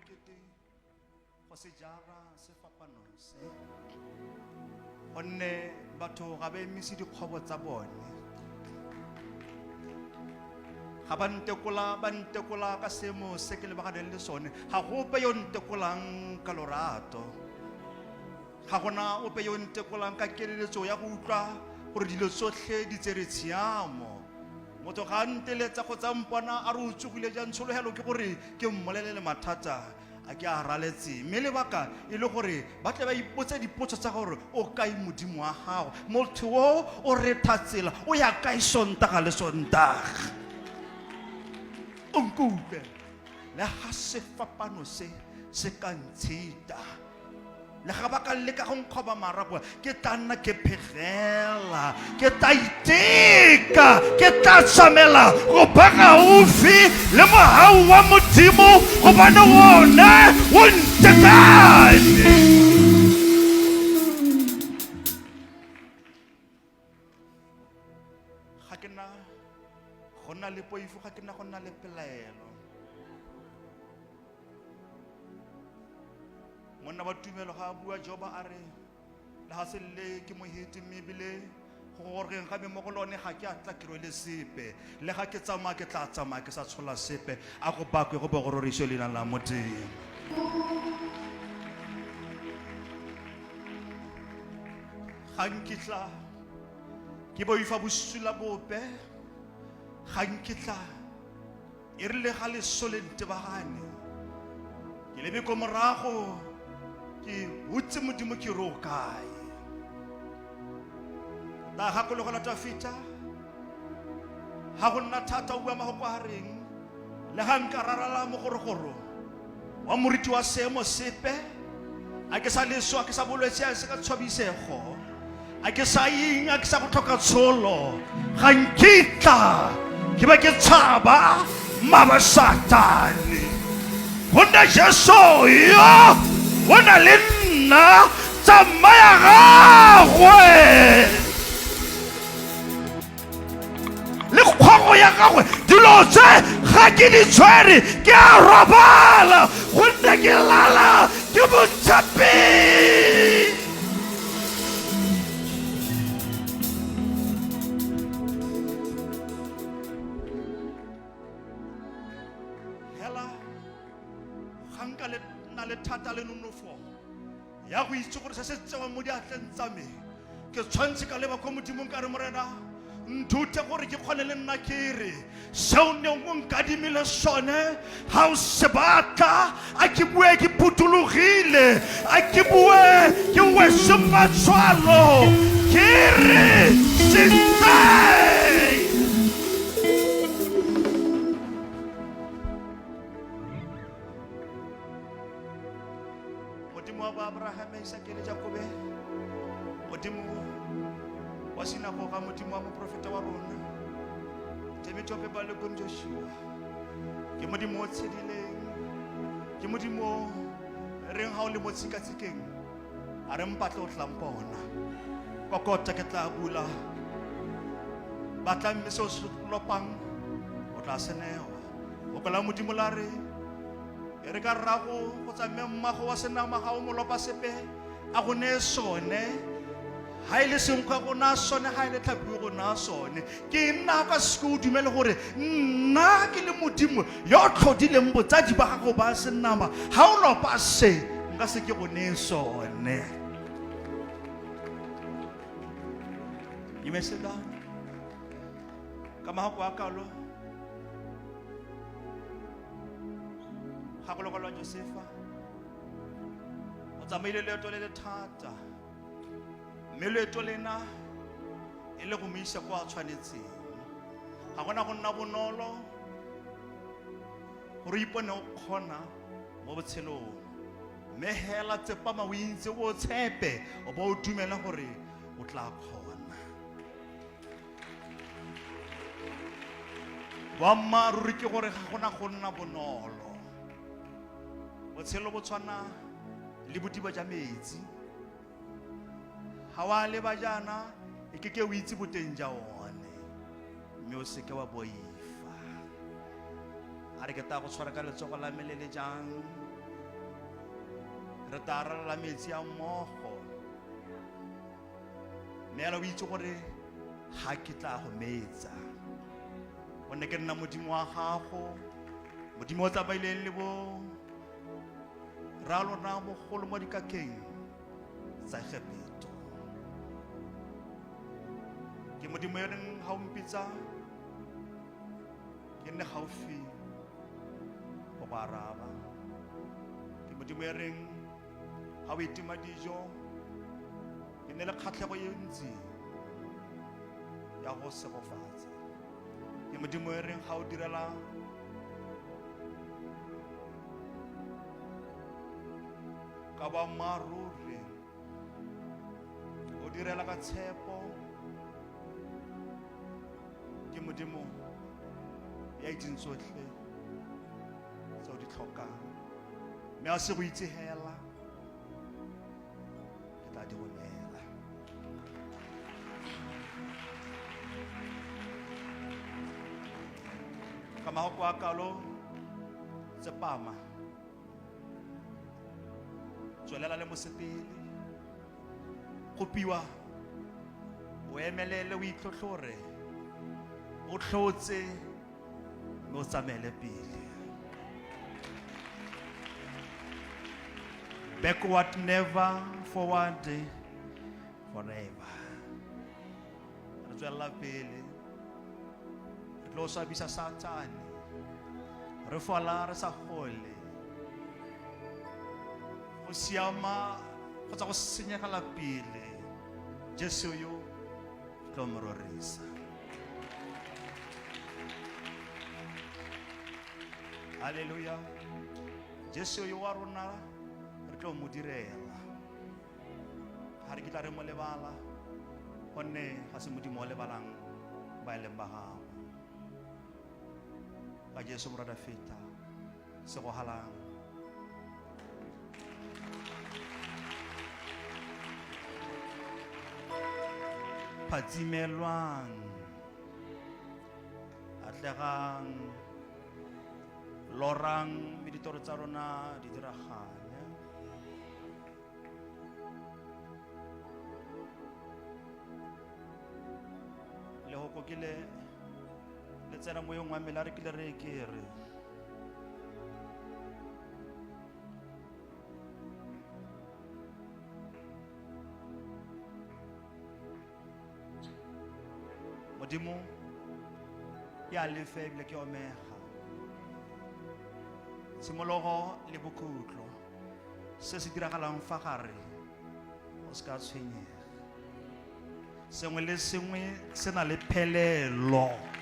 mokete go sejara sefapano se gonne batho ga ba emisi dikgobo tsa bone ga ba ntekola ka seemo se ke lebaganeng le sone ga gope yo ntekolang ka lorato ga gona ope yo ntekolang ka keletso ya go utlwa gore dilo tsotlhe di tsere tshiamo motho ga nteletsa go tsampana a re o tsogile jang tshologelo ke gore ke mmolelele mathata a ke a raletse mme lebaka e le gore ba tle ba ipotsa dipotso tsa gore o kae modimo wa gago motho o o retha tsela o ya kae sontaga le sontaga o nkutlwe le ga sefapano se ka ntshita le ga ba ka leka go nkgoba marapo ke tla nna ke phegela ke tla iteka ke tla tsamela go ba gaufi le mogau wa modimo gobane wone o ntekane ga ke na go nna le poifo ga ke na go nna le pelaelo monna ba tumelo ga a bua Joba a re le ga se le ke mohete mme ebile go goreng ga mo go lone ga ke a tla ke rwele sepe le ga ke tsamaya ke tla tsamaya ke sa tshola sepe a go bakwe go be go rorišo leina la Modimo ga nkitla ke boifa bosula bope ga nkitla e rile ga leso le ntebagane ke lebe ko morago ke utse modimo ke ro kae da ha go logela tafita ha go nna thata o bua ma go kwa reng le ga nka rarala mo gorogoro wa moriti wa seemo sepe a ke sa leso a ke sa bolwetse a se ka tshwabisego a ke sa ing a ke sa go tlhoka tsholo ga nkitla ke ba ke tshaba mama satane gona Jesu yo wona le nna tsamaya gagwe le kgwago ya gagwe dilo tse ga ke di tshwere ke a robala gonne ke lala ke botshepi hela ga nka na le thata le nonofo ya go itse gore se se tsewa mo diatleng tsa me ke tshwantse ka leba ko modimong ka re morena nthute gore ke kgone le nna ke re seo ne o nkadimile sone ga o se batla a ke bue ke putulogile a ke bue ke wese matshwalo ke re setsei Abraham Isaac le Jacob modimo wa sinagoga modimo wa moprofeta wa rona temetope ba le kon Joshua ke modimo o tshedileng ke modimo reng ha o le mo tsikatsikeng a re mpatla o tlampona kokota ke tla bula batla mme se o lopang o tla senewa o kala modimo la re re ka rago go tsa mmemmago wa senama ga o molopa sepe a go ne sone ha ile senkwa go na sone ha ile tlhapi go na sone ke nna ka se go dumele gore nna ke le modimo yo tlhodileng botsadi ba gago ba senama ha o lopa se nka se ke go ne sone imesela kama go akalo ga go lokolwa Josefa o tsamaile leeto le le thata mme leeto lena e le go mo isa kwa tshwanetseng ga gona go nna bonolo gore ipone o kgona mo botshelong mme hela tsepama o itse o tshepe o ba o dumela gore o tla kgona boammaaruri ke gore ga gona go nna bonolo botshelo bo tshwana le bodiba ja metsi ha wa le ba jana e ke o itse boteng ja one mme o se ke wa boifa a re ke ta go tshwara ka letsogo la melele jang re tla rarela metsi a mmogo mme o itse gore ga ke tla go metsa o ne ke nna modimo wa gago modimo o tsamaileng le bo ra lona bogolo mo dikakeng tsa Egipto ke modimo yo reng ga o mpitsa ke nne gaufi go go araba ke modimo yo reng ga o itima dijo ke nne le kgatlhego e ntsi ya go segofatsa ke modimo yo reng ga o direla ka boammaaruri o direla ka tshepo ke modimo ya itseng tsotlhe tse o di tlhokang mme a se go itsegela ke tla di go neela ka magoko a kalo tsepama tswelela le mosepele kopiwa o emelele o itlhotlhore o tlhotse mme o tsamaele pele backward never, forward forever re tswelela pele re tlo swabisa Satane re fola re sa gole go siama go tsa go senyegela pele Jesu yo tlo mo rorisa haleluya Jesu yo wa rona re tlo mo direla ga re kitla re mo lebala gonne ga se modimo o lebalang ba eleng ba gago ka Jesu morada feta se go halang phatsimelwang atlegang lorang mme ditoro tsa rona di diragale le go kokile le tsena mo yong wa mmele a re kile re kere modimo ya lefe ebile ke omega tshimologo le bokhutlo se se diragalang fa gare o se ka tshwenyega sengwe le sengwe se na le phelelo